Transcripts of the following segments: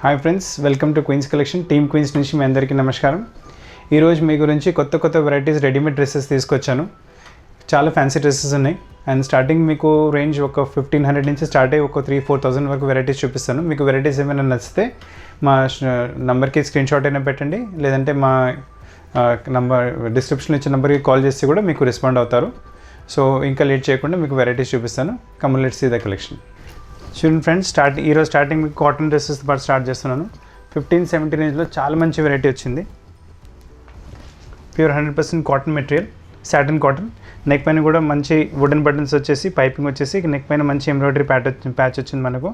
Hi friends, welcome to Queens Collection. Team Queens నుంచి మీ అందరికీ నమస్కారం. ఈరోజు మీ గురించి కొత్త వెరైటీస్ రెడీమేడ్ డ్రెస్సెస్ తీసుకొచ్చాను. చాలా ఫ్యాన్సీ డ్రెస్సెస్ ఉన్నాయి అండ్ స్టార్టింగ్ మీకు రేంజ్ ఒక 1500 నుంచి స్టార్ట్ అయ్యి ఒక 3,000-4,000 వరకు వెరైటీస్ చూపిస్తాను. మీకు వెరైటీస్ ఏమైనా నచ్చితే మా నంబర్కి స్క్రీన్ షాట్ అయినా పెట్టండి, లేదంటే మా నంబర్ డిస్క్రిప్షన్లో ఇచ్చిన నెంబర్కి కాల్ చేసి కూడా మీకు రెస్పాండ్ అవుతారు. సో ఇంకా లేట్ చేయకుండా మీకు వెరైటీస్ చూపిస్తాను. Come let's see the collection. చూడండి ఫ్రెండ్స్, ఈరోజు స్టార్టింగ్ మీకు కాటన్ డ్రెస్సెస్ పాటు స్టార్ట్ చేస్తున్నాను. 1570 రేంజ్లో చాలా మంచి వెరైటీ వచ్చింది. Pure 100% cotton material, satin cotton. Neck పైన కూడా మంచి వుడెన్ బటన్స్ వచ్చేసి పైపింగ్ వచ్చేసి నెక్ పైన మంచి ఎంబ్రాయిడరీ ప్యాచ్ వచ్చింది మనకు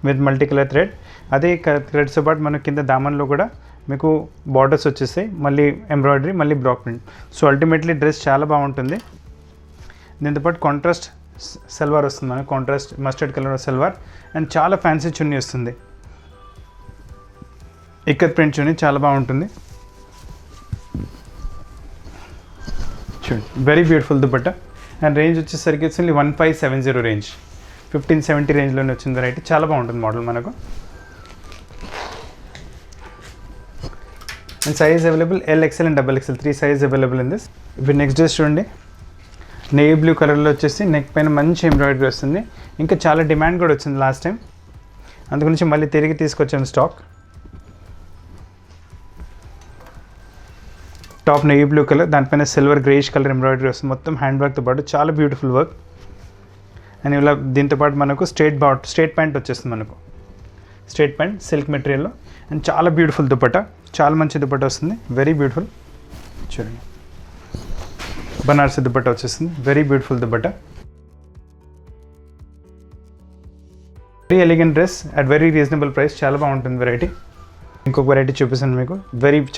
విత్ మల్టీ కలర్ థ్రెడ్. అదే థ్రెడ్స్తో పాటు మనకు కింద దామన్లో కూడా మీకు బార్డర్స్ వచ్చేస్తాయి, మళ్ళీ ఎంబ్రాయిడరీ, మళ్ళీ block print. So ultimately dress చాలా బాగుంటుంది. దీంతోపాటు కాంట్రాస్ట్ సల్వార్ వస్తుంది మనకు, contrast mustard colour salwar and చాలా ఫ్యాన్సీ చున్నీ వస్తుంది. ఇక్కత్ ప్రింట్ చున్నీ చాలా బాగుంటుంది. చూడండి, very beautiful dupatta. And range వచ్చేసరికి 1570 రేంజ్, 1570 రేంజ్లోనే వచ్చింది వెరైటీ. చాలా బాగుంటుంది మోడల్ మనకు. And size available LXL and XXL, 3 size available in this. ఇప్పుడు నెక్స్ట్ డ్రెస్ చూడండి, నేవీ బ్లూ కలర్లో వచ్చేసి నెక్ పైన మంచి ఎంబ్రాయిడరీ వస్తుంది. ఇంకా చాలా డిమాండ్ కూడా వచ్చింది లాస్ట్ టైం, అందుగురించి మళ్ళీ తిరిగి తీసుకొచ్చాము stock. Top navy blue colour, దానిపైన సిల్వర్ గ్రేష్ కలర్ ఎంబ్రాయిడరీ వస్తుంది, మొత్తం హ్యాండ్ వర్క్తో పాటు చాలా బ్యూటిఫుల్ వర్క్. అండ్ ఇలా దీంతోపాటు మనకు స్ట్రేట్ ప్యాంట్ వచ్చేస్తుంది మనకు, స్ట్రేట్ ప్యాంట్ సిల్క్ మెటీరియల్లో. అండ్ చాలా బ్యూటిఫుల్ దుపట్టా, చాలా మంచి దుపట్టా వస్తుంది, వెరీ బ్యూటిఫుల్. చూడండి, బనారసి దుపట్టా వచ్చేస్తుంది, very beautiful dupatta. Very elegant dress at very reasonable price, చాలా బాగుంటుంది వెరైటీ. ఇంకొక వెరైటీ చూపిస్తాను మీకు,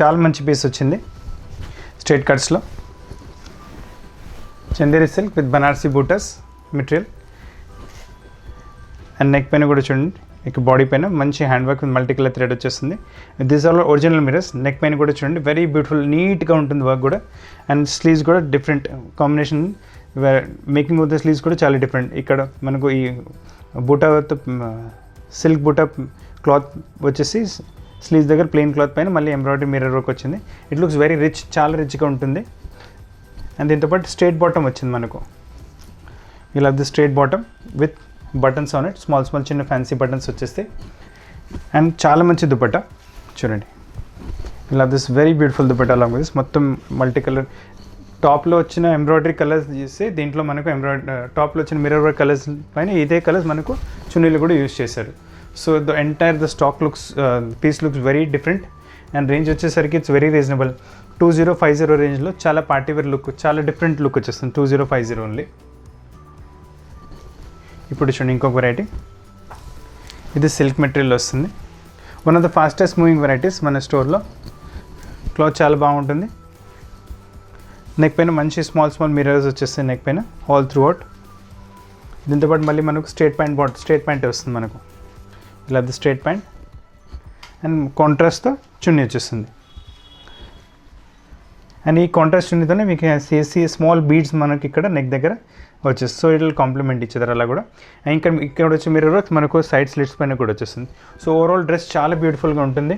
చాలా మంచి పీస్ వచ్చింది స్ట్రైట్ కట్స్లో. Chanderi silk with Banarasi butas material. And neck పైన కూడా చూడండి, ఇక బాడీ పైన మంచి hand work with multi colour thread వచ్చేస్తుంది. This all original mirrors. Neck పైన కూడా చూడండి, వెరీ బ్యూటిఫుల్, నీట్గా ఉంటుంది వర్క్ కూడా. అండ్ స్లీవ్స్ కూడా different combination, making of the sleeves కూడా చాలా డిఫరెంట్. ఇక్కడ మనకు ఈ బూటా సిల్క్ బూటా క్లాత్ వచ్చేసి స్లీవ్స్ దగ్గర ప్లెయిన్ క్లాత్ పైన మళ్ళీ ఎంబ్రాయిడరీ మిర్రర్ వర్క్ వచ్చింది. ఇట్ లుక్స్ వెరీ రిచ్, చాలా రిచ్గా ఉంటుంది. అండ్ దీంతోపాటు స్ట్రైట్ బాటమ్ వచ్చింది మనకు. ఇలా the straight bottom with buttons on it, small చిన్న ఫ్యాన్సీ బటన్స్ వచ్చేస్తాయి. అండ్ చాలా మంచి దుపట్టా చూడండి, ఇలా this very beautiful dupatta along this. మొత్తం మల్టీ కలర్, టాప్లో వచ్చిన ఎంబ్రాయిడరీ కలర్స్ చేసి దీంట్లో మనకు టాప్లో వచ్చిన మిర్రర్ వర్క్ కలర్స్ పైన ఇదే కలర్స్ మనకు చున్నీలు కూడా యూజ్ చేశారు. So the stock looks, piece looks very different. And range వచ్చేసరికి ఇట్స్ వెరీ రీజనబుల్, 2050 రేంజ్లో చాలా పార్టీవేర్ లుక్, చాలా డిఫరెంట్ లుక్ వచ్చేస్తుంది, 2050 ఓన్లీ. ఇప్పుడు చూడండి ఇంకొక వెరైటీ, ఇది సిల్క్ మెటీరియల్ వస్తుంది. One of the fastest moving varieties మన స్టోర్లో. క్లాత్ చాలా బాగుంటుంది. నెక్ పైన మంచి స్మాల్ మిర్రర్స్ వచ్చేస్తాయి నెక్ పైన ఆల్ త్రూ అవుట్. దీంతోపాటు మళ్ళీ మనకు స్ట్రైట్ ప్యాంట్ వస్తుంది మనకు, ఇలా ది స్ట్రైట్ ప్యాంట్. అండ్ కాంట్రాస్ట్తో చున్నీ వచ్చేస్తుంది. అండ్ ఈ కాంట్రాస్ట్ చున్నీతోనే మీకు స్మాల్ బీడ్స్ మనకి ఇక్కడ నెక్ దగ్గర వచ్చేస్తుంది. సో ఇట్ విల్ కాంప్లిమెంట్ ఇచ్చేదారు అలా కూడా. అండ్ ఇక్కడ వచ్చే మిర్రర్ మనకు సైడ్ స్లిట్స్ పైన కూడా వచ్చేస్తుంది. సో ఓవరాల్ డ్రెస్ చాలా బ్యూటిఫుల్గా ఉంటుంది.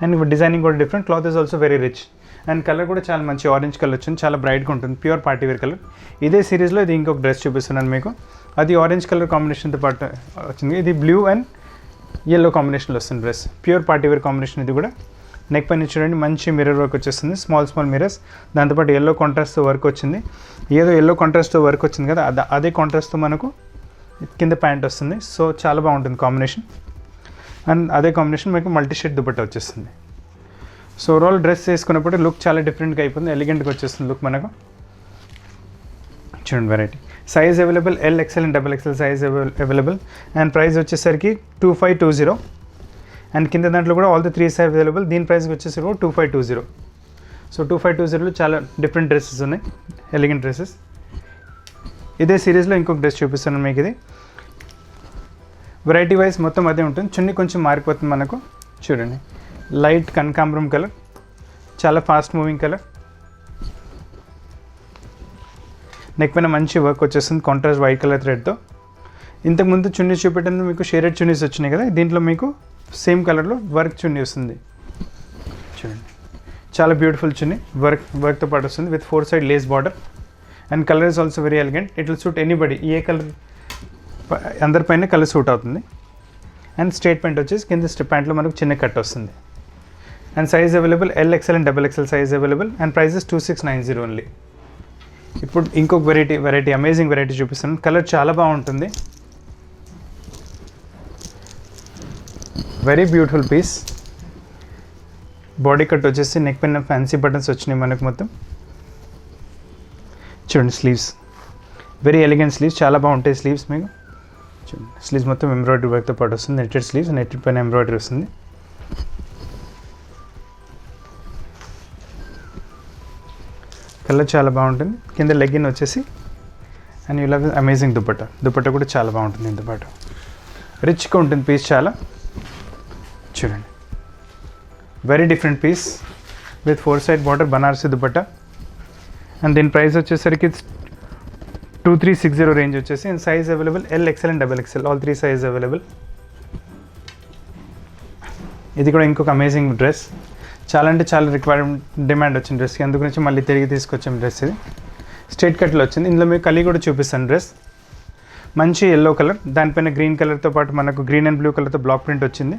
అండ్ డిజైనింగ్ కూడా different, cloth is also very rich. And colour కూడా చాలా మంచి ఆరెంజ్ కలర్ వచ్చింది, చాలా బ్రైట్గా ఉంటుంది, ప్యూర్ పార్టీవేర్ కలర్. ఇదే సిరీస్లో ఇది ఇంకొక డ్రెస్ చూపిస్తున్నాను మీకు, అది ఆరెంజ్ కలర్ కాంబినేషన్తో పాటు వచ్చింది. ఇది బ్లూ అండ్ ఎల్లో కాంబినేషన్లో వస్తుంది డ్రెస్, ప్యూర్ పార్టీవేర్ కాంబినేషన్. ఇది కూడా నెక్ పైన చూడండి మంచి మిర్రర్ వర్క్ వచ్చేస్తుంది, స్మాల్ మిర్రర్స్. దాంతోపాటు ఎల్లో కాంట్రాస్ట్తో వర్క్ వచ్చింది. ఏదో ఎల్లో కాంట్రాస్ట్తో వర్క్ వచ్చింది కదా, అదే కాంట్రాస్ట్తో మనకు కింద ప్యాంట్ వస్తుంది. సో చాలా బాగుంటుంది కాంబినేషన్. అండ్ అదే కాంబినేషన్ మీకు మల్టీ షేడ్ దుపట్టా వచ్చేస్తుంది. సో ఓవరాల్ డ్రెస్ వేసుకున్నప్పుడు లుక్ చాలా డిఫరెంట్గా అయిపోతుంది, ఎలిగెంట్గా వచ్చేస్తుంది లుక్ మనకు. చూడండి variety, size available LXL and XXL size available. And price వచ్చేసరికి 2520. అండ్ కింద దాంట్లో కూడా ఆల్ ది 3 సైజ్ అవైలబుల్. దీని ప్రైస్కి వచ్చేసరికి 2520. సో 2520లో చాలా డిఫరెంట్ డ్రెస్సెస్ ఉన్నాయి, ఎలిగెంట్ డ్రెస్సెస్. ఇదే సిరీస్లో ఇంకొక డ్రెస్ చూపిస్తున్నాను మీకు. ఇది వెరైటీ వైజ్ మొత్తం అదే ఉంటుంది, చున్నీ కొంచెం మారిపోతుంది మనకు. చూడండి, లైట్ కనకాంబరం కలర్, చాలా ఫాస్ట్ మూవింగ్ కలర్. నెక్ పైన మంచి వర్క్ వచ్చేస్తుంది కాంట్రాస్ట్ వైట్ కలర్ థ్రెడ్తో. ఇంతకుముందు చున్నీ చూపెట్టింది మీకు షేడెడ్ చున్నీస్ వచ్చినాయి కదా, దీంట్లో మీకు సేమ్ కలర్లో వర్క్ చున్నీ వస్తుంది చూడండి, చాలా బ్యూటిఫుల్ చున్నీ వర్క్తో పాటు వస్తుంది with 4 side lace border. And colour is also very elegant. It will suit anybody, ఏ కలర్ అందరిపైన కలర్ సూట్ అవుతుంది. అండ్ స్ట్రేట్ ప్యాంట్ వచ్చేసి కింద ప్యాంట్లో మనకు చిన్న కట్ వస్తుంది. And size available LXL and XXL size available. And prices 2690 only. ఇప్పుడు ఇంకొక వెరైటీ అమేజింగ్ వెరైటీ చూపిస్తాను. కలర్ చాలా బాగుంటుంది, very beautiful piece. Body cut వచ్చేసి నెక్ పైన ఫ్యాన్సీ బటన్స్ వచ్చినాయి మనకు మొత్తం. చూడండి స్లీవ్స్, వెరీ ఎలిగెంట్ స్లీవ్స్, చాలా బాగుంటాయి స్లీవ్స్ మీకు. చూడండి స్లీవ్స్ మొత్తం ఎంబ్రాయిడరీ వర్క్తో పాటు వస్తుంది. నెట్టెడ్ స్లీవ్స్, నెట్టెడ్ పైన ఎంబ్రాయిడరీ వస్తుంది. కలర్ చాలా బాగుంటుంది. కింద లెగ్గిన్ వచ్చేసి and you love amazing dupatta కూడా చాలా బాగుంటుంది. దీంతో పాటు రిచ్గా ఉంటుంది పీస్ చాలా. చూడండి very different piece with 4 side border Banarasi dupatta. And దీని ప్రైస్ వచ్చేసరికి 2360 రేంజ్ వచ్చేసి. And size available LXL and XXL, all 3 size available. ఇది కూడా ఇంకొక అమేజింగ్ డ్రెస్, చాలా అంటే చాలా డిమాండ్ వచ్చిన డ్రెస్కి, అందు గురించి మళ్ళీ తిరిగి తీసుకొచ్చాం డ్రెస్. ఇది స్ట్రేట్ కట్లో వచ్చింది. ఇందులో మీకు కలీ కూడా చూపిస్తాను డ్రెస్. మంచి ఎల్లో కలర్, దానిపైన గ్రీన్ కలర్తో పాటు మనకు గ్రీన్ అండ్ బ్లూ కలర్తో బ్లాక్ ప్రింట్ వచ్చింది.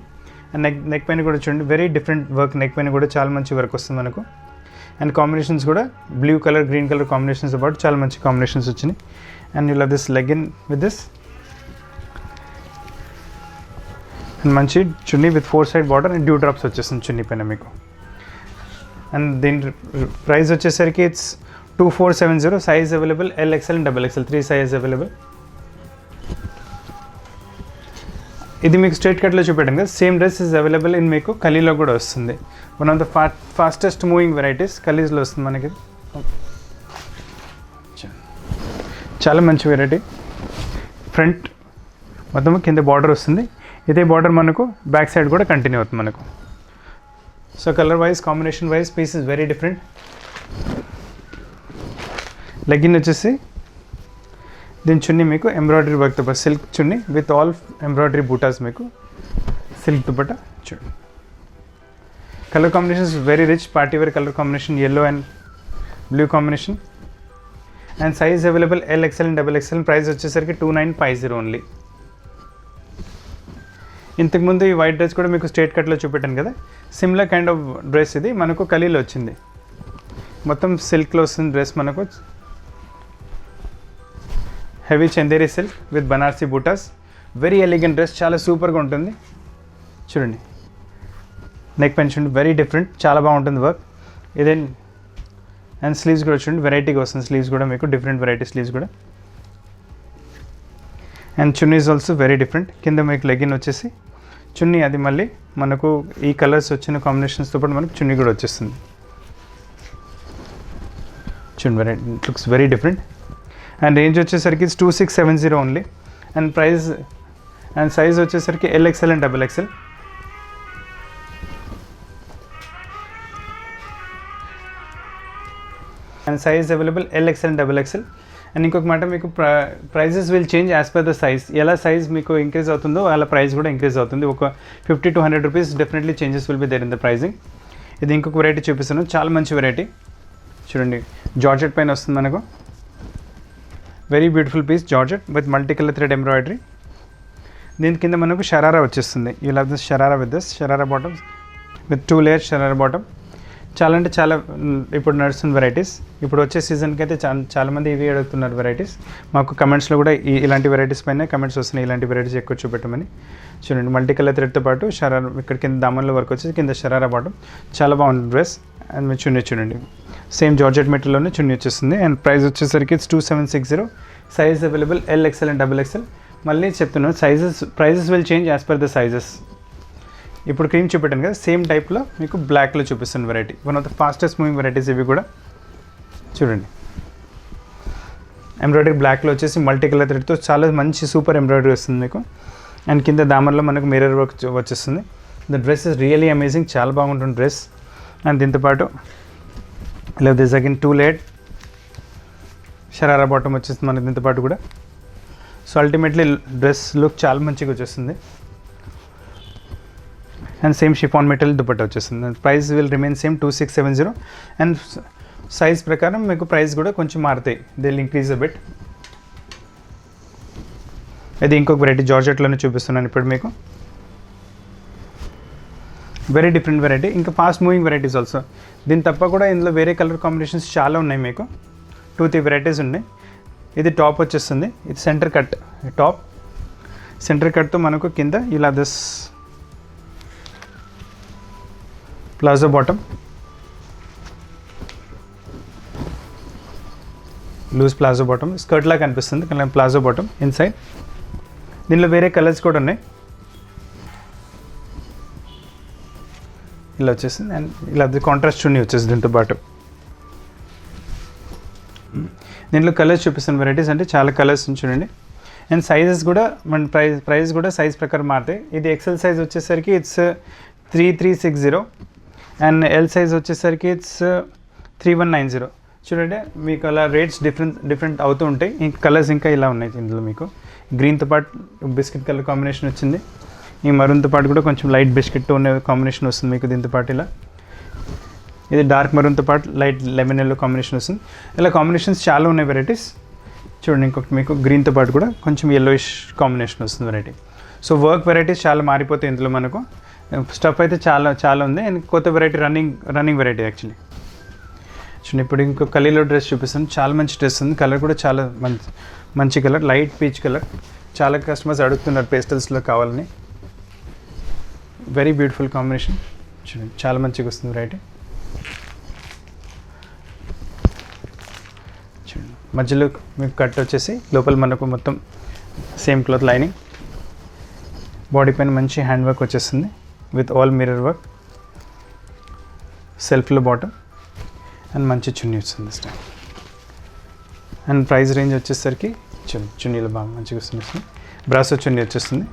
అండ్ నెక్ పైన కూడా చూడండి వెరీ డిఫరెంట్ వర్క్, నెక్ పైన కూడా చాలా మంచి వర్క్ వస్తుంది మనకు. అండ్ కాంబినేషన్స్ కూడా బ్లూ కలర్ గ్రీన్ కలర్ కాంబినేషన్స్తో పాటు చాలా మంచి కాంబినేషన్స్ వచ్చినాయి. And you love this legging with this. And మంచి chunni with 4 side border and dew drops వచ్చేస్తుంది చున్నీ పైన మీకు. అండ్ దీని ప్రైస్ వచ్చేసరికి it's 2470. Size available LXL and XXL, 3 size available. ఇది మీకు స్ట్రేట్ కట్లో చూపెట్టాను కదా, same dress is available in మీకు కలీలో కూడా వస్తుంది. One of the fastest moving varieties కలీస్లో వస్తుంది మనకి. చాలా మంచి వెరైటీ. ఫ్రంట్ మొత్తం కింద బార్డర్ వస్తుంది. ఇదే బార్డర్ మనకు బ్యాక్ సైడ్ కూడా కంటిన్యూ అవుతుంది మనకు. So colour wise combination wise piece is very different. Legging వచ్చేసి దీని చున్నీ మీకు ఎంబ్రాయిడరీ వర్క్తో పాటు silk chunni with all embroidery బూటాస్ మీకు సిల్క్ దుపట్టా. చూడండి colour combinations very rich, party wear colour combination, yellow and blue combination. And size available LXL and XXL. Price వచ్చేసరికి 2950 only. ఇంతకుముందు ఈ వైట్ డ్రెస్ కూడా మీకు స్ట్రేట్ కట్లో చూపెట్టాను కదా, సిమిలర్ కైండ్ ఆఫ్ డ్రెస్ ఇది మనకు కలీలో వచ్చింది. మొత్తం సిల్క్లో వస్తుంది డ్రెస్ మనకు. Heavy Chanderi silk with Banarasi buttas, very elegant dress, చాలా సూపర్గా ఉంటుంది. చూడండి నెక్ పెన్ చూడండి వెరీ డిఫరెంట్, చాలా బాగుంటుంది వర్క్ ఇదే. అండ్ స్లీవ్స్ కూడా చూడండి వెరైటీగా వస్తుంది స్లీవ్స్ కూడా మీకు, డిఫరెంట్ వెరైటీ స్లీవ్స్ కూడా. And chunni is also very different. కింద మీకు లెగిన్ వచ్చేసి చున్నీ అది మళ్ళీ మనకు ఈ కలర్స్ వచ్చిన కాంబినేషన్స్తో పాటు మనకు చున్నీ కూడా వచ్చేస్తుంది. చూడండి variety, it looks very different. And range వచ్చేసరికి 2670 only. And price and size వచ్చేసరికి LXL and XXL. And size available LXL and XXL. And ఇంకొక మాట మీకు prices will change as per the size. ఎలా సైజ్ మీకు ఇంక్రీజ్ అవుతుందో అలా price కూడా ఇంక్రీజ్ అవుతుంది. ఒక 50 to 100 rupees definitely changes will be there in the pricing. ఇది ఇంకొక వెరైటీ చూపిస్తాను, చాలా మంచి వెరైటీ. చూడండి జార్జెట్ పైన వస్తుంది మనకు, very beautiful piece georgette with multi colour thread embroidery. దీని కింద మనకు షరారా వచ్చేస్తుంది. You love this sharara with this sharara bottom with 2 layers sharara bottom. చాలా అంటే చాలా ఇప్పుడు నడుస్తున్న వెరైటీస్. ఇప్పుడు వచ్చే సీజన్కి అయితే చాలామంది ఇవి అడుగుతున్నారు వెరైటీస్. మాకు కమెంట్స్లో కూడా ఇలాంటి వెరైటీస్ పైన కమెంట్స్ వస్తున్నాయి, ఇలాంటి వెరైటీస్ ఎక్కువ చూపెట్టమని. చూడండి మల్టీ కలర్ థ్రెడ్తో పాటు షరారా, ఇక్కడ కింద దామన్లో వర్క్ వచ్చేసి కింద షరారా బాటమ్, చాలా బాగుంది డ్రెస్. అండ్ మీరు చున్నీ చూడండి సేమ్ జార్జెట్ మెటీరియల్లోనే చున్నీ వచ్చేస్తుంది. అండ్ ప్రైస్ వచ్చేసరికి 2760. Size available LXL and XXL. మళ్ళీ చెప్తున్నాను prices will change as per the sizes. ఇప్పుడు క్రీమ్ చూపెట్టాను కదా, సేమ్ టైప్లో మీకు బ్లాక్లో చూపిస్తాను variety. One of the fastest moving varieties ఇవి కూడా. చూడండి ఎంబ్రాయిడరీ బ్లాక్లో వచ్చేసి మల్టీ కలర్ థ్రెడ్తో చాలా మంచి సూపర్ ఎంబ్రాయిడరీ వస్తుంది మీకు. అండ్ కింద దామర్లో మనకు మిర్రర్ వర్క్ వచ్చేస్తుంది. The dress is really amazing, చాలా బాగుంటుంది డ్రెస్. అండ్ దీంతోపాటు ఇలా this again 2 layer sharara bottom వచ్చేస్తుంది మనకి దీంతోపాటు కూడా. సో అల్టిమేట్లీ డ్రెస్ లుక్ చాలా మంచిగా వచ్చేస్తుంది. And same chiffon material dupatta వచ్చేస్తుంది. Price will remain same 2670. And size ప్రకారం మీకు ప్రైస్ కూడా కొంచెం మారుతాయి, they will increase a bit. ఇది ఇంకొక వెరైటీ జార్జెట్లోనే చూపిస్తున్నాను ఇప్పుడు మీకు. వెరీ డిఫరెంట్ వెరైటీ, ఇంకా ఫాస్ట్ మూవింగ్ వెరైటీస్ ఆల్సో. దీని తప్ప కూడా ఇందులో వేరే కలర్ కాంబినేషన్స్ చాలా ఉన్నాయి మీకు, 2-3 వెరైటీస్ ఉన్నాయి. ఇది టాప్ వచ్చేస్తుంది, ఇది సెంటర్ కట్ టాప్. సెంటర్ కట్తో మనకు కింద ఇలా this palazzo bottom, loose palazzo bottom, skirt లాగా కనిపిస్తుంది కానీ ప్లాజో బాటమ్ ఇన్సైడ్. దీనిలో వేరే కలర్స్ కూడా ఉన్నాయి. ఇలా వచ్చేసింది అండ్ ఇలా కాంట్రాస్ట్ చున్నీ వచ్చేసి దీంతో పాటు. దీంట్లో కలర్స్ చూపిస్తున్న వెరైటీస్ అంటే చాలా కలర్స్ చూడండి. అండ్ సైజెస్ కూడా మన ప్రైస్ కూడా సైజ్ ప్రకారం మారుతాయి. ఇది ఎక్సెల్ సైజ్ వచ్చేసరికి ఇట్స్ 3360 అండ్ ఎల్ సైజ్ వచ్చేసరికి ఇట్స్ 3190. చూడండి మీకు అలా రేట్స్ డిఫరెంట్ అవుతూ ఉంటాయి. ఇంకా కలర్స్ ఇంకా ఇలా ఉన్నాయి ఇందులో మీకు. గ్రీన్తో పాటు బిస్కెట్ కలర్ కాంబినేషన్ వచ్చింది, ఈ మరూన్తో పాటు కూడా కొంచెం లైట్ బిస్కెట్ ఉన్న కాంబినేషన్ వస్తుంది మీకు దీంతో పాటు. ఇలా ఇది డార్క్ మరూన్తో పాటు లైట్ లెమన్ ఎల్లో కాంబినేషన్ వస్తుంది. ఇలా కాంబినేషన్స్ చాలా ఉన్నాయి వెరైటీస్. చూడండి ఇంకొకటి మీకు గ్రీన్తో పాటు కూడా కొంచెం ఎల్లోయిష్ కాంబినేషన్ వస్తుంది వెరైటీ. సో వర్క్ వెరైటీస్ చాలా మారిపోతాయి ఇందులో మనకు. స్టఫ్ అయితే చాలా ఉంది అండ్ కొత్త వెరైటీ రన్నింగ్ వెరైటీ యాక్చువల్లీ. చూడండి ఇప్పుడు ఇంకో కలీలో డ్రెస్ చూపిస్తాను, చాలా మంచి డ్రెస్ ఉంది. కలర్ కూడా చాలా మంచి కలర్, లైట్ పీచ్ కలర్. చాలా కస్టమర్స్ అడుగుతున్నారు పేస్టల్స్లో కావాలని. Very beautiful combination. చూడండి చాలా మంచిగా వస్తుంది వెరైటీ. చూడండి మధ్యలో మీకు కట్ వచ్చేసి లోపల మనకు మొత్తం సేమ్ క్లాత్ లైనింగ్. బాడీ పైన మంచి హ్యాండ్ వర్క్ వచ్చేస్తుంది విత్ ఆల్ మిర్రర్ వర్క్. సెల్ఫ్లో బాటమ్ అండ్ మంచి చున్నీ వస్తుంది స్టైల్. అండ్ ప్రైస్ రేంజ్ వచ్చేసరికి చున్నీలో బాగా మంచిగా వస్తుంది. బ్రాసో చున్నీ వచ్చేస్తుంది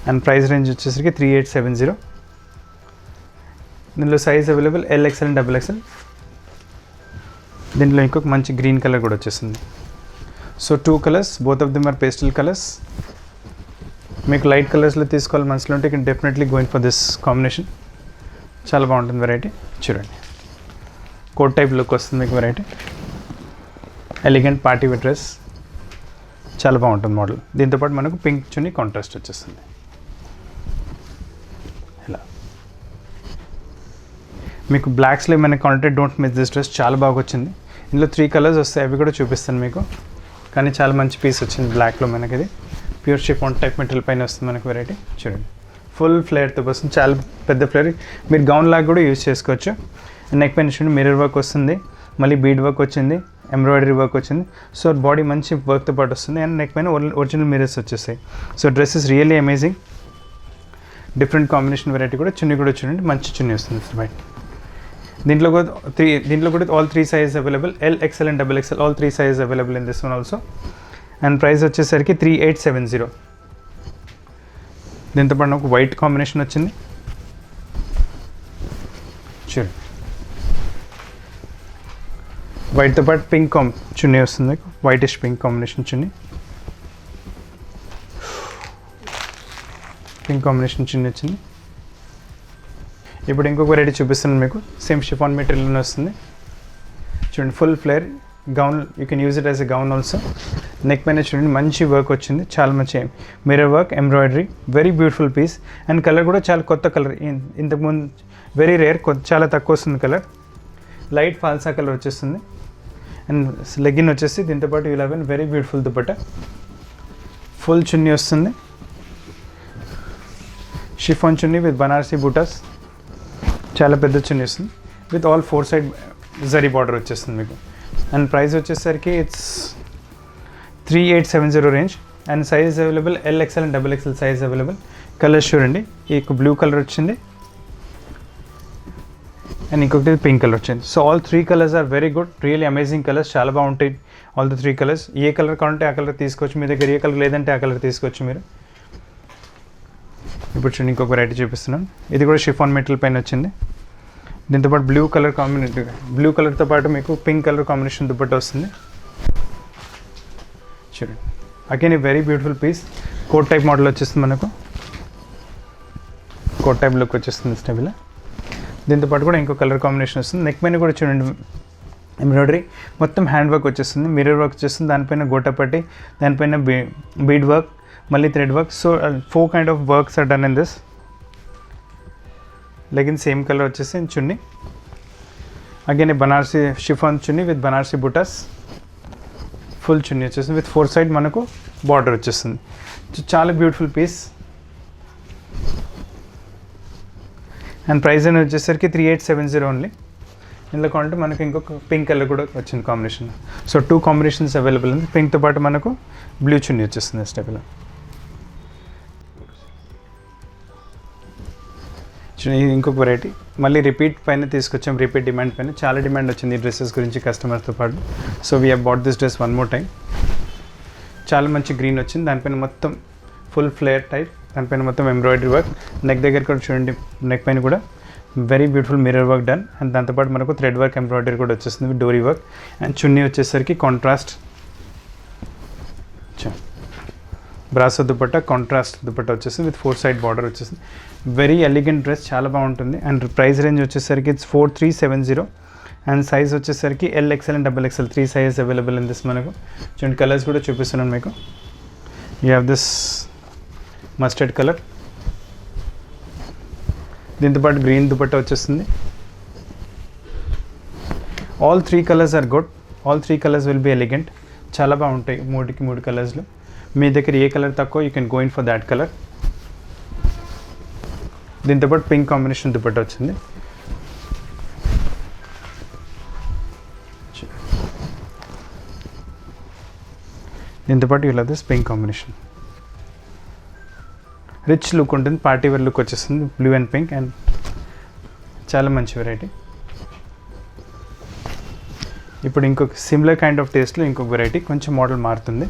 అండ్ ప్రైస్ రేంజ్ వచ్చేసరికి 3870. దీనిలో size available LXL and XXL. దీంట్లో ఇంకొక మంచి గ్రీన్ కలర్ కూడా వచ్చేస్తుంది. So 2 colours, both of them are pastel colours. మీకు లైట్ కలర్స్లో తీసుకోవాలి మనసులో ఉంటే can definitely going for this combination. చాలా బాగుంటుంది వెరైటీ. చూడండి కోట్ టైప్ లుక్ వస్తుంది మీకు variety. Elegant party wear dress, చాలా బాగుంటుంది మోడల్. దీంతోపాటు మనకు పింక్ చున్నీ కాంట్రాస్ట్ వచ్చేస్తుంది. ఇలా మీకు బ్లాక్స్లో ఏమైనా కాంటే డోంట్ మిస్ దిస్ డ్రెస్, చాలా బాగా వచ్చింది. ఇందులో 3 కలర్స్ వస్తాయి, అవి కూడా చూపిస్తాను మీకు. కానీ చాలా మంచి పీస్ వచ్చింది బ్లాక్లో మనకి. ఇది ప్యూర్ షిఫాన్ టైప్ మెటీరియల్ పైన వస్తుంది మనకు వెరైటీ. చూడండి ఫుల్ ఫ్లేర్తో వస్తుంది, చాలా పెద్ద ఫ్లేర్. మీరు గౌన్ లాగా కూడా యూజ్ చేసుకోవచ్చు. నెక్ పైన చూడండి మిర్రర్ వర్క్ వస్తుంది, మళ్ళీ బీడ్ వర్క్ వచ్చింది, ఎంబ్రాయిడరీ వర్క్ వచ్చింది. సో బాడీ మంచి వర్క్తో పాటు వస్తుంది అండ్ నెక్ పైన ఒరిజినల్ మిర్రర్స్ వచ్చేస్తాయి. So dress is really amazing. Different combination variety కూడా. చున్నీ కూడా చూడండి మంచి చున్నీ వస్తుంది బయట. దీంట్లో కూడా all 3 sizes available, LXL and XXL, all 3 sizes available in this one also. And price వచ్చేసరికి 3870. దీంతో పాటు ఒక వైట్ కాంబినేషన్ వచ్చింది చూడండి. వైట్తో పాటు పింక్ చున్నీ వస్తుంది, వైటిష్ పింక్ కాంబినేషన్ చున్నీ. పింక్ కాంబినేషన్ చున్నీ వచ్చింది. ఇప్పుడు ఇంకొక వెరైటీ చూపిస్తున్నాను మీకు. సేమ్ షిఫాన్ మెటీరియల్ వస్తుంది చూడండి. Full flare gown, you can use it as a gown also. Neck పైన చూడండి మంచి వర్క్ వచ్చింది, చాలా మంచి mirror work, embroidery. Very beautiful piece and colour కూడా చాలా కొత్త కలర్. ఇంతకుముందు వెరీ రేర్, చాలా తక్కువ వస్తుంది కలర్. లైట్ ఫాల్సా కలర్ వచ్చేస్తుంది. అండ్ లెగ్గిన్ వచ్చేసి దీంతోపాటు 11 very beautiful dupatta. Full chunni వస్తుంది, షిఫాన్ చున్నీ విత్ బనారసీ బూటాస్. చాలా పెద్ద చున్నీ వస్తుంది with all 4 side zari border వచ్చేస్తుంది మీకు. అండ్ ప్రైస్ వచ్చేసరికి it's 3870 range. And size available LXL and XXL size available. Colours చూడండి, ఈ బ్లూ కలర్ వచ్చింది అండ్ ఇంకొకటి పింక్ కలర్ వచ్చింది. So all 3 colours are very good, really amazing colours, చాలా బాగుంటాయి all the 3 colours. A colour కావాలంటే ఆ కలర్ తీసుకోవచ్చు, మీ దగ్గర ఏ కలర్ లేదంటే ఆ కలర్ తీసుకోవచ్చు మీరు. ఇప్పుడు చూడండి ఇంకొక వెరైటీ చూపిస్తున్నాను. ఇది కూడా షిఫాన్ మెటీరియల్ పైన వచ్చింది. దీంతోపాటు బ్లూ కలర్తో పాటు మీకు పింక్ కలర్ కాంబినేషన్ దుపట్టా వస్తుంది చూడండి. Again a very beautiful piece. Coat type model వచ్చేస్తుంది మనకు. కోట్ టైప్ లుక్ వచ్చేస్తుంది స్టైల్. దీంతో పాటు కూడా ఇంకో కలర్ కాంబినేషన్ వస్తుంది. నెక్ పైన కూడా చూడండి ఎంబ్రాయిడరీ, మొత్తం హ్యాండ్ వర్క్ వచ్చేస్తుంది, మిర్రర్ వర్క్ వచ్చేస్తుంది, దానిపైన గోటపట్టి, దానిపైన బీడ్ వర్క్, మళ్ళీ thread work. So 4 kind of works are done in this. Legging same colour వచ్చేసి chunni, again Banarasi chiffon chunni with Banarasi butas, full chunni వచ్చేస్తుంది విత్ 4 side మనకు బార్డర్ వచ్చేస్తుంది. చాలా బ్యూటిఫుల్ పీస్. అండ్ ప్రైస్ అని వచ్చేసరికి 3870 ఓన్లీ. ఇందులో కావాలంటే మనకు ఇంకొక పింక్ కలర్ కూడా వచ్చింది కాంబినేషన్. సో 2 combinations అవైలబుల్ ఉంది. పింక్తో పాటు మనకు బ్లూ చున్నీ వచ్చేస్తుంది స్టెప్లో. ఇంకొక వెరైటీ మళ్ళీ రిపీట్ పైన తీసుకొచ్చాం, రిపీట్ డిమాండ్ పైన. చాలా డిమాండ్ వచ్చింది ఈ డ్రెస్సెస్ గురించి కస్టమర్స్తో పాటు. So we have bat this dress 1 more time. చాలా మంచి గ్రీన్ వచ్చింది, దానిపైన మొత్తం ఫుల్ ఫ్లేర్ టైప్, దానిపైన మొత్తం ఎంబ్రాయిడరీ వర్క్. నెక్ దగ్గర కూడా చూడండి, నెక్ పైన కూడా very beautiful mirror work done. And దాంతోపాటు మనకు థ్రెడ్ వర్క్ ఎంబ్రాయిడరీ కూడా వచ్చేస్తుంది, డోరీ వర్క్. అండ్ చున్నీ వచ్చేసరికి కాంట్రాస్ట్ బ్రాసో దుపట్టా, కాంట్రాస్ట్ దుపట్టా వచ్చేసింది విత్ 4 side బార్డర్ వచ్చేసింది. వెరీ ఎలిగెంట్ డ్రెస్, చాలా బాగుంటుంది. అండ్ ప్రైస్ రేంజ్ వచ్చేసరికి ఇట్స్ 4370. అండ్ సైజ్ వచ్చేసరికి LXL and XXL 3 sizes available in this. మనకు చూడండి కలర్స్ కూడా చూపిస్తున్నాను మీకు. You have this mustard colour, దీంతోపాటు గ్రీన్ దుపట్టా వచ్చేస్తుంది. All 3 colors are good, all 3 colors will be elegant. చాలా బాగుంటాయి 3 కలర్స్లో. మీ దగ్గర ఏ కలర్ తక్కువ you can go in for that colour. దీంతోపాటు పింక్ కాంబినేషన్ దుపట్టా వచ్చింది. దీంతోపాటు ఇలా this pink combination rich look ఉంటుంది, పార్టీ వేర్ లుక్ వచ్చేస్తుంది, బ్లూ అండ్ పింక్. అండ్ చాలా మంచి వెరైటీ. ఇప్పుడు ఇంకొక సిమిలర్ కైండ్ ఆఫ్ టేస్ట్లో ఇంకొక వెరైటీ, కొంచెం మోడల్ మారుతుంది.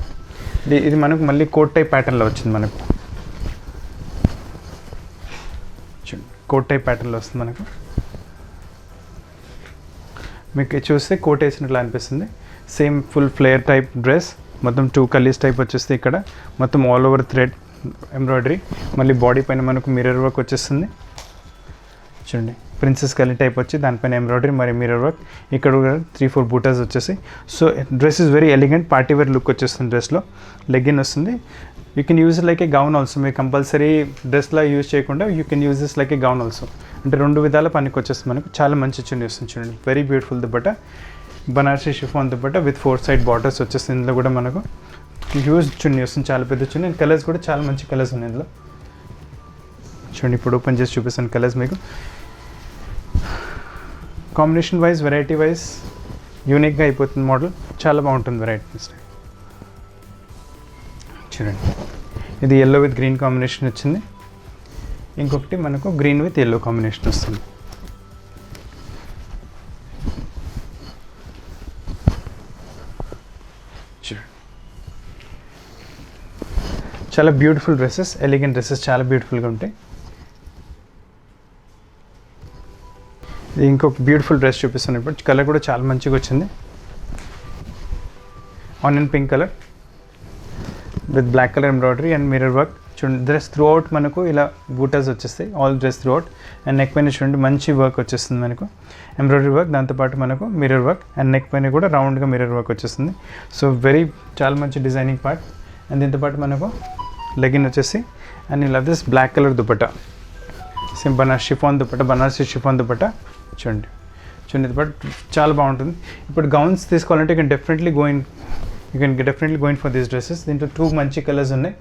ఇది మనకు మళ్ళీ కోట్ టైప్ ప్యాటర్న్లో వచ్చింది. మనకు కోట్ టైప్ ప్యాటర్న్లో వస్తుంది. మనకు మీకు చూస్తే కోట్ వేసినట్లు అనిపిస్తుంది. Same full flare type dress, మొత్తం 2 కలీస్ టైప్ వచ్చేస్తే ఇక్కడ మొత్తం ఆల్ ఓవర్ థ్రెడ్ ఎంబ్రాయిడరీ, మళ్ళీ బాడీ పైన మనకు మిర్రర్ వర్క్ వచ్చేస్తుంది. చూడండి ప్రిన్సెస్ కలీ టైప్ వచ్చి దానిపైన ఎంబ్రాయిడరీ మరి మిర్రర్ వర్క్, ఇక్కడ 3-4 బూటాస్ వచ్చేసి. So dress is very elegant, party wear look వచ్చేస్తుంది. డ్రెస్లో లెగ్గిన్ వస్తుంది. You can use like a gown also. మీరు కంపల్సరీ డ్రెస్లా యూజ్ చేయకుండా you can use this like a gown also. అంటే 2 విధాల పనికి వచ్చేస్తుంది. మనకు చాలా మంచి చున్నీ వస్తుంది. చూడండి very beautiful dupatta, Banarasi chiffon dupatta with 4 side borders వచ్చేస్తుంది. ఇందులో కూడా మనకు హ్యూజ్ చున్నీ వస్తుంది, చాలా పెద్ద చున్నీ. అండ్ కలర్స్ కూడా చాలా మంచి కలర్స్ ఉన్నాయి ఇందులో. చూడండి ఇప్పుడు ఓపెన్ చేసి చూపిస్తాను కలర్స్ మీకు. కాంబినేషన్ వైజ్, వెరైటీ వైజ్ యూనిక్గా అయిపోతుంది మోడల్, చాలా బాగుంటుంది వెరైటీ. చూడండి ఇది ఎల్లో విత్ గ్రీన్ కాంబినేషన్ వచ్చింది, ఇంకొకటి మనకు గ్రీన్ విత్ ఎల్లో కాంబినేషన్ వస్తుంది. చాలా బ్యూటిఫుల్ డ్రెస్సెస్, ఎలిగెంట్ డ్రెస్సెస్, చాలా బ్యూటిఫుల్గా ఉంటాయి. ఇంకొక బ్యూటిఫుల్ డ్రెస్ చూపిస్తాను ఇప్పుడు. కలర్ కూడా చాలా మంచిగా వచ్చింది, onion pink colour with black colour embroidery and mirror work. చూడండి డ్రెస్ త్రూ అవుట్ మనకు ఇలా బూటాస్ వచ్చేస్తాయి, all dress throughout. And neck పైన చూడండి మంచి వర్క్ వచ్చేస్తుంది మనకు, ఎంబ్రాయిడరీ వర్క్, దాంతోపాటు మనకు మిర్రర్ వర్క్. అండ్ నెక్ పైన కూడా రౌండ్గా మిర్రర్ వర్క్ వచ్చేస్తుంది. సో చాలా మంచి డిజైనింగ్ పార్ట్. అండ్ దీంతోపాటు మనకు లెగిన్ వచ్చేసి అండ్ ఇలా this black colour dupatta, same Banarasi chiffon dupatta, Banarasi chiffon dupatta. చూడండి బట్ చాలా బాగుంటుంది. ఇప్పుడు గౌన్స్ తీసుకోవాలంటే you can definitely going for these dresses. దీంట్లో 2 మంచి కలర్స్ ఉన్నాయి.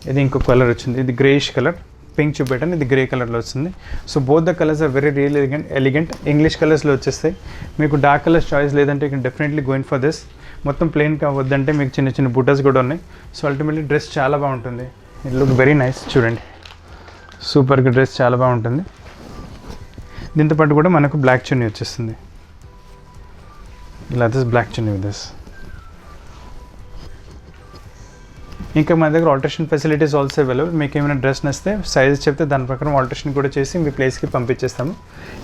ఇది ఇంకొక కలర్ వచ్చింది, ఇది గ్రేయిష్ కలర్, పింక్ చూపెట్టాను, ఇది గ్రే కలర్లో వస్తుంది. So both the colours are very real elegant. English కలర్స్లో వచ్చేస్తాయి. మీకు డార్క్ కలర్స్ చాయిస్ లేదంటే you can definitely going for this. మొత్తం ప్లెయిన్ కావద్దంటే మీకు చిన్న చిన్న బూటాస్ కూడా ఉన్నాయి. సో అల్టిమేట్లీ డ్రెస్ చాలా బాగుంటుంది. It look very nice. చూడండి సూపర్గా డ్రెస్ చాలా బాగుంటుంది. దీంతోపాటు కూడా మనకు బ్లాక్ చున్నీ వచ్చేస్తుంది, ఇలా this black chunni with this. ఇంకా మన దగ్గర ఆల్టరేషన్ ఫెసిలిటీస్ ఆల్సో అవైలబుల్. మీకు ఏమైనా డ్రెస్ నచ్చితే సైజ్ చెప్తే దాని ప్రకారం ఆల్టరేషన్ కూడా చేసి మీ ప్లేస్కి పంపించేస్తాము.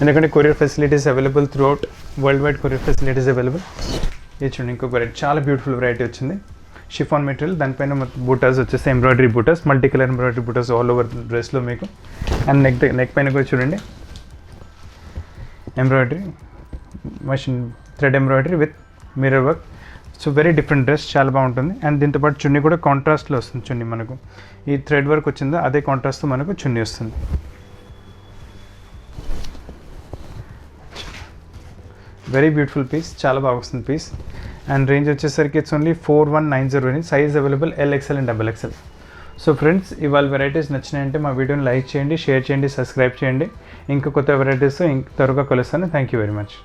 ఎందుకంటే courier facilities available through out world wide, courier facilities available. ఇది చూడండి ఇంకొక వెరైటీ, చాలా బ్యూటిఫుల్ వెరైటీ వచ్చింది. షిఫాన్ మెటీరియల్, దానిపైన బూటాస్ వచ్చేసి embroidery buttas, multi colour embroidery buttas all over డ్రెస్లో మీకు. అండ్ నెక్ పైన కూడా చూడండి embroidery machine thread embroidery with mirror work. So very different dress, చాలా బాగుంటుంది. అండ్ దీంతోపాటు చున్నీ కూడా కాంట్రాస్ట్లో వస్తుంది. చున్నీ మనకు ఈ థ్రెడ్ వర్క్ వచ్చిందో అదే కాంట్రాస్ట్తో మనకు చున్నీ వస్తుంది. వెరీ బ్యూటిఫుల్ పీస్, చాలా బాగా వస్తుంది పీస్. అండ్ రేంజ్ వచ్చేసరికి ఇట్స్ ఓన్లీ 4190 అని. Size available LXL and XXL. So friends, ఇవాళ వెరైటీస్ నచ్చినాయంటే మా వీడియోని లైక్ చేయండి, షేర్ చేయండి, సబ్స్క్రైబ్ చేయండి. ఇంకా కొత్త వెరైటీస్తో త్వరగా కలుస్తాను. Thank you very much.